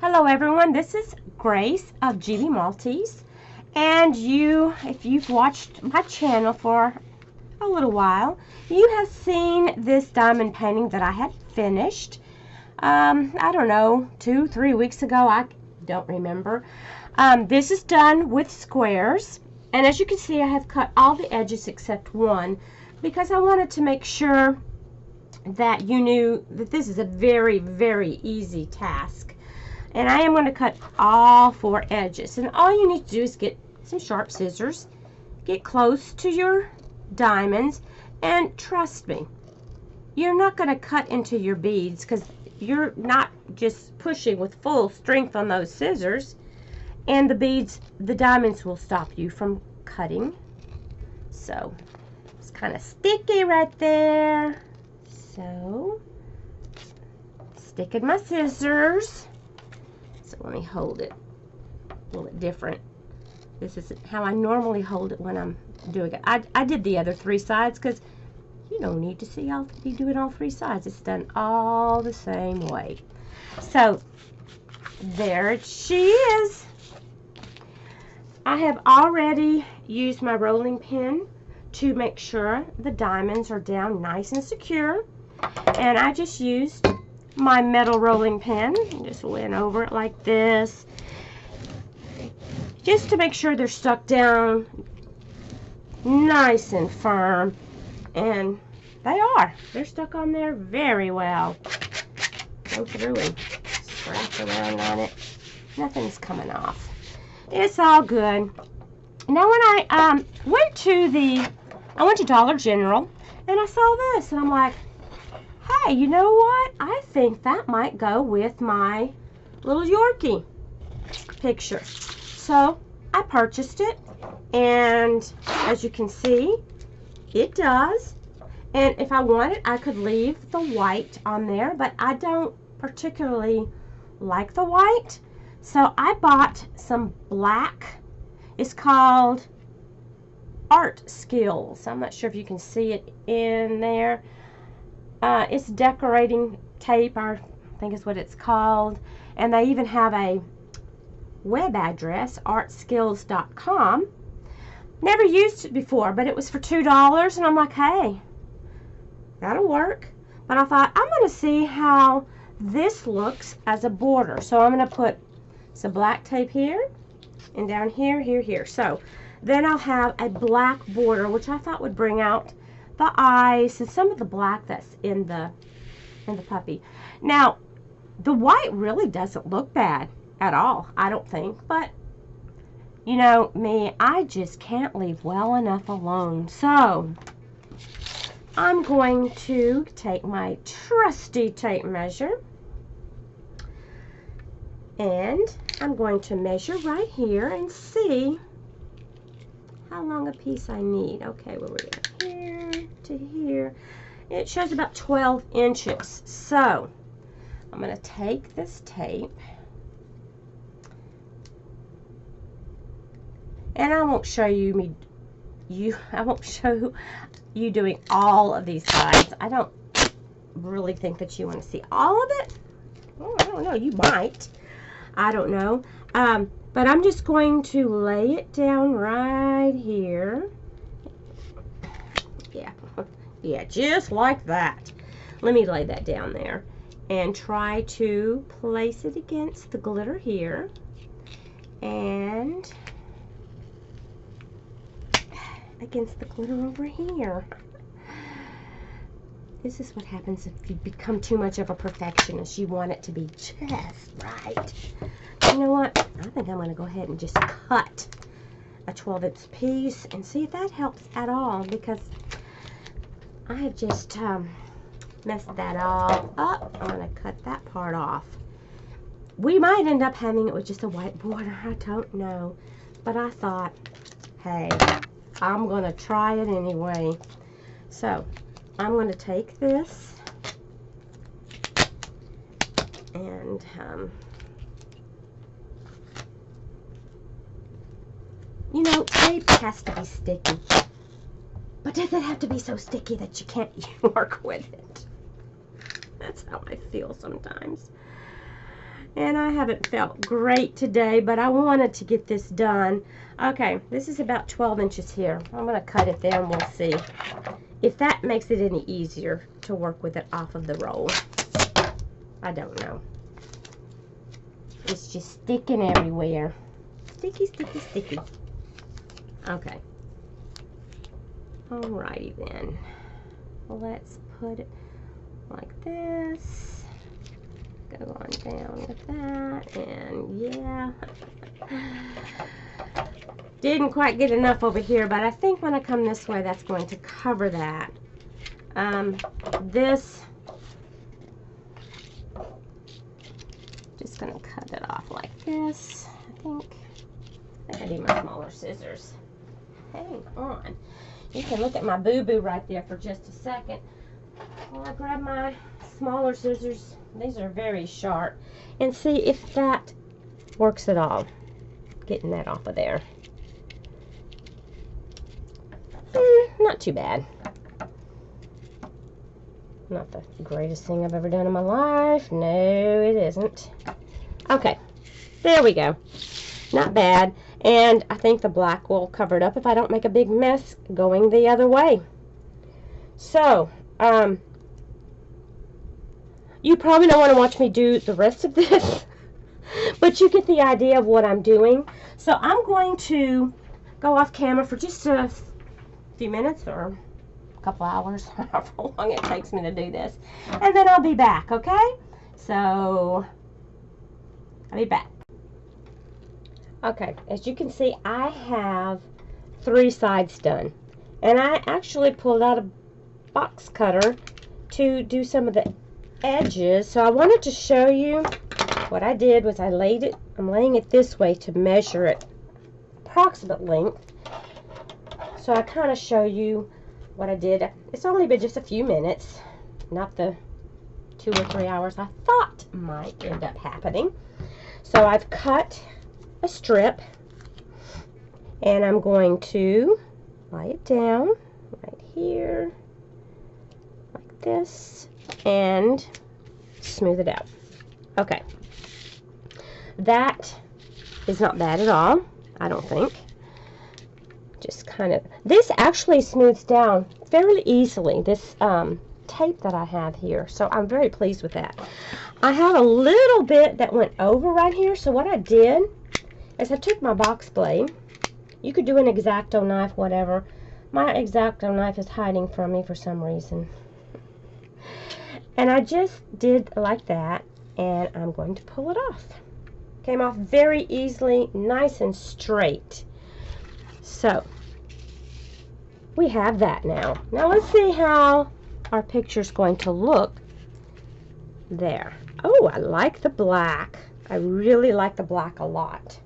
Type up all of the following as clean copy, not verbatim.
Hello everyone, this is Grace of GB Maltese, and if you've watched my channel for a little while, you have seen this diamond painting that I had finished, I don't know, 2-3 weeks ago, I don't remember. This is done with squares, and as you can see I have cut all the edges except one because I wanted to make sure that you knew that this is a very, very easy task. And I am going to cut all 4 edges. And all you need to do is get some sharp scissors, get close to your diamonds, and trust me, you're not going to cut into your beads because you're not just pushing with full strength on those scissors. And the diamonds will stop you from cutting. So, it's kind of sticky right there. So, sticking my scissors. So let me hold it a little bit different. This is how I normally hold it when I'm doing it. I did the other 3 sides because you don't need to see me doing all 3 sides. It's done all the same way. So there she is. I have already used my rolling pin to make sure the diamonds are down nice and secure. And I just used my metal rolling pin, just went over it like this, just to make sure they're stuck down nice and firm, and they're stuck on there very well. Go through and scratch around on it, nothing's coming off, it's all good. Now when I went to Dollar General and I saw this and I'm like, hey, you know what? I think that might go with my little Yorkie picture. So I purchased it, and as you can see, it does. And if I wanted, I could leave the white on there, but I don't particularly like the white. So I bought some black. It's called Art Skills. I'm not sure if you can see it in there. It's decorating tape, I think is what it's called, and they even have a web address, artskills.com. Never used it before, but it was for $2, and I'm like, hey, that'll work. But I thought, I'm going to see how this looks as a border. So I'm going to put some black tape here, and down here, here. So then I'll have a black border, which I thought would bring out the eyes and some of the black that's in the puppy. Now, the white really doesn't look bad at all, I don't think, but you know me, I just can't leave well enough alone. So I'm going to take my trusty tape measure, and I'm going to measure right here and see how long a piece I need. Okay, where we're at here to here, it shows about 12 inches. So I'm going to take this tape, and I won't show you I won't show you doing all of these sides. I don't really think that you want to see all of it. Well, I don't know, you might, I don't know, but I'm just going to lay it down right here. Yeah, just like that. Let me lay that down there and try to place it against the glitter here, and against the glitter over here. This is what happens if you become too much of a perfectionist. You want it to be just right. You know what? I think I'm going to go ahead and just cut a 12-inch piece and see if that helps at all, because I have just messed that all up. I'm going to cut that part off. We might end up having it with just a white border. I don't know. But I thought, hey, I'm going to try it anyway. So I'm going to take this and you know, tape has to be sticky. But does it have to be so sticky that you can't work with it? That's how I feel sometimes. And I haven't felt great today, but I wanted to get this done. Okay, this is about 12 inches here. I'm going to cut it there and we'll see if that makes it any easier to work with it off of the roll. I don't know. It's just sticking everywhere. Sticky, sticky, sticky. Okay. Alrighty then. Let's put it like this. Go on down with that, and yeah. Didn't quite get enough over here, but I think when I come this way, that's going to cover that. This, just gonna cut it off like this. I need my smaller scissors. Hang on. You can look at my boo-boo right there for just a second. While I grab my smaller scissors, these are very sharp, and see if that works at all. Getting that off of there. Not too bad. Not the greatest thing I've ever done in my life. No, it isn't. Okay, there we go. Not bad. And I think the black will cover it up if I don't make a big mess going the other way. So, you probably don't want to watch me do the rest of this, but you get the idea of what I'm doing. So I'm going to go off camera for just a few minutes or a couple hours, however long it takes me to do this. And then I'll be back, okay? So, I'll be back. Okay, as you can see, I have 3 sides done. And I actually pulled out a box cutter to do some of the edges. So I wanted to show you what I did was I'm laying it this way to measure it approximate length. So I kind of show you what I did. It's only been just a few minutes, not the 2 or 3 hours I thought might end up happening. So I've cut a strip, and I'm going to lay it down right here like this and smooth it out. Okay, that is not bad at all, I don't think. Just kind of, this actually smooths down fairly easily, this tape that I have here, so I'm very pleased with that. I have a little bit that went over right here, so what I did is I took my box blade. You could do an X-Acto knife, whatever. My X-Acto knife is hiding from me for some reason. And I just did like that, and I'm going to pull it off. Came off very easily, nice and straight. So, we have that now. Now let's see how our picture's going to look there. Oh, I like the black. I really like the black a lot.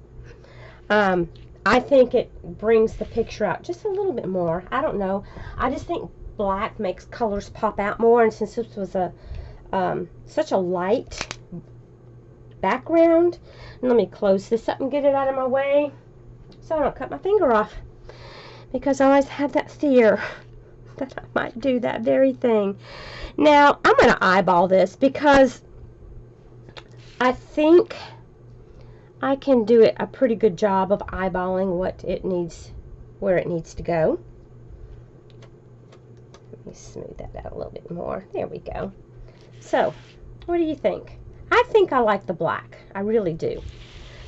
I think it brings the picture out just a little bit more. I don't know. I just think black makes colors pop out more, and since this was a such a light background, and let me close this up and get it out of my way so I don't cut my finger off, because I always had that fear that I might do that very thing. Now I'm going to eyeball this because I think I can do a pretty good job of eyeballing what it needs, where it needs to go. Let me smooth that out a little bit more. There we go. So, what do you think? I think I like the black. I really do.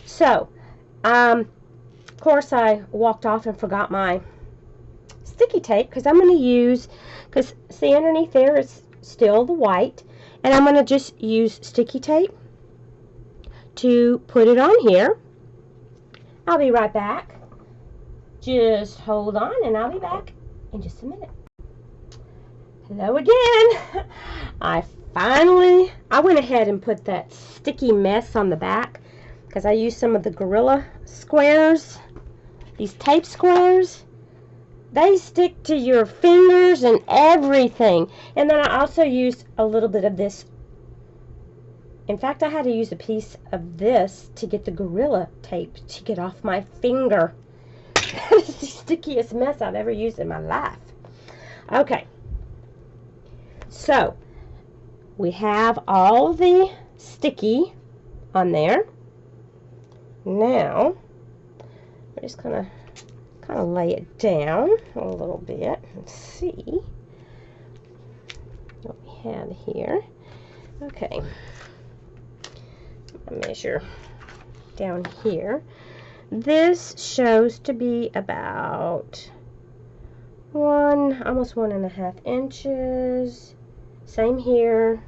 So, of course I walked off and forgot my sticky tape, because I'm going to use, because see underneath there is still the white, and I'm going to just use sticky tape to put it on here. I'll be right back. Just hold on, and I'll be back in just a minute. Hello again. I went ahead and put that sticky mess on the back because I used some of the Gorilla squares, these tape squares. They stick to your fingers and everything. And then I also used a little bit of this. In fact, I had to use a piece of this to get the Gorilla tape to get off my finger. That is the stickiest mess I've ever used in my life. Okay. So, we have all the sticky on there. Now, we're just gonna kind of lay it down a little bit and see what we have here. Okay, I measure down here. This shows to be about almost 1.5 inches. Same here.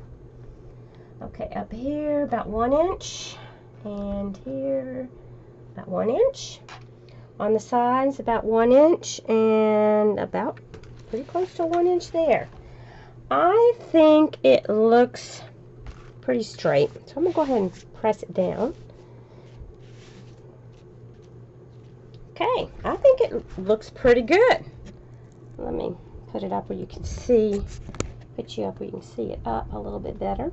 Okay, up here about 1 inch, and here about 1 inch. On the sides about 1 inch, and about pretty close to 1 inch there. I think it looks pretty straight, so I'm gonna go ahead and press it down. Okay, I think it looks pretty good. Let me put it up where you can see, put you up where you can see it up a little bit better.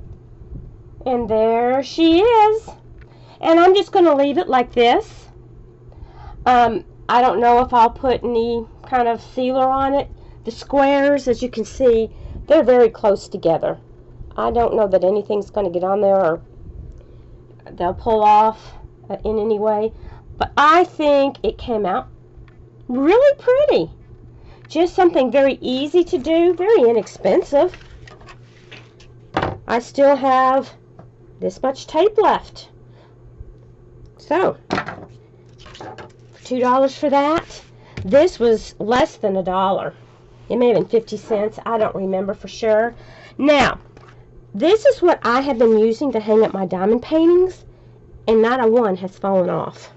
And there she is. And I'm just gonna leave it like this. I don't know if I'll put any kind of sealer on it. The squares, as you can see, they're very close together. I don't know that anything's going to get on there or they'll pull off in any way. But I think it came out really pretty. Just something very easy to do, very inexpensive. I still have this much tape left. So, $2 for that. This was less than $1. It may have been 50 cents. I don't remember for sure. Now, this is what I have been using to hang up my diamond paintings, and not a one has fallen off.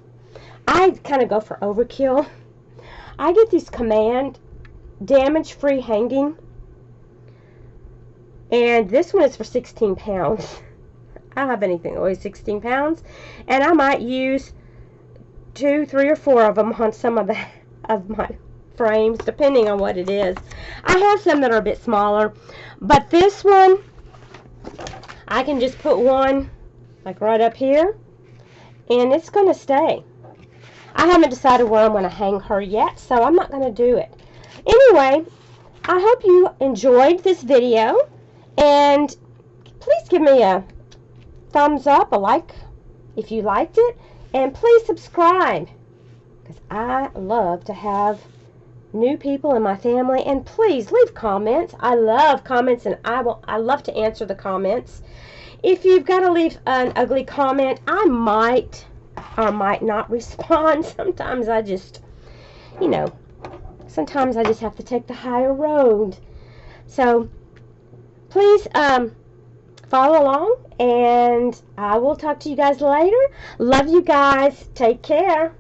I kind of go for overkill. I get these Command damage-free hanging, and this one is for 16 pounds. I don't have anything that weighs 16 pounds, and I might use 2, 3, or 4 of them on some of my frames, depending on what it is. I have some that are a bit smaller, but this one, I can just put one like right up here, and it's going to stay. I haven't decided where I'm going to hang her yet, so I'm not going to do it. Anyway, I hope you enjoyed this video, and please give me a thumbs up, a like if you liked it, and please subscribe, because I love to have new people in my family. And please leave comments. I love comments, and I love to answer the comments. If you've got to leave an ugly comment, I might or might not respond. Sometimes I just, sometimes I just have to take the higher road. So please follow along, and I will talk to you guys later. Love you guys. Take care.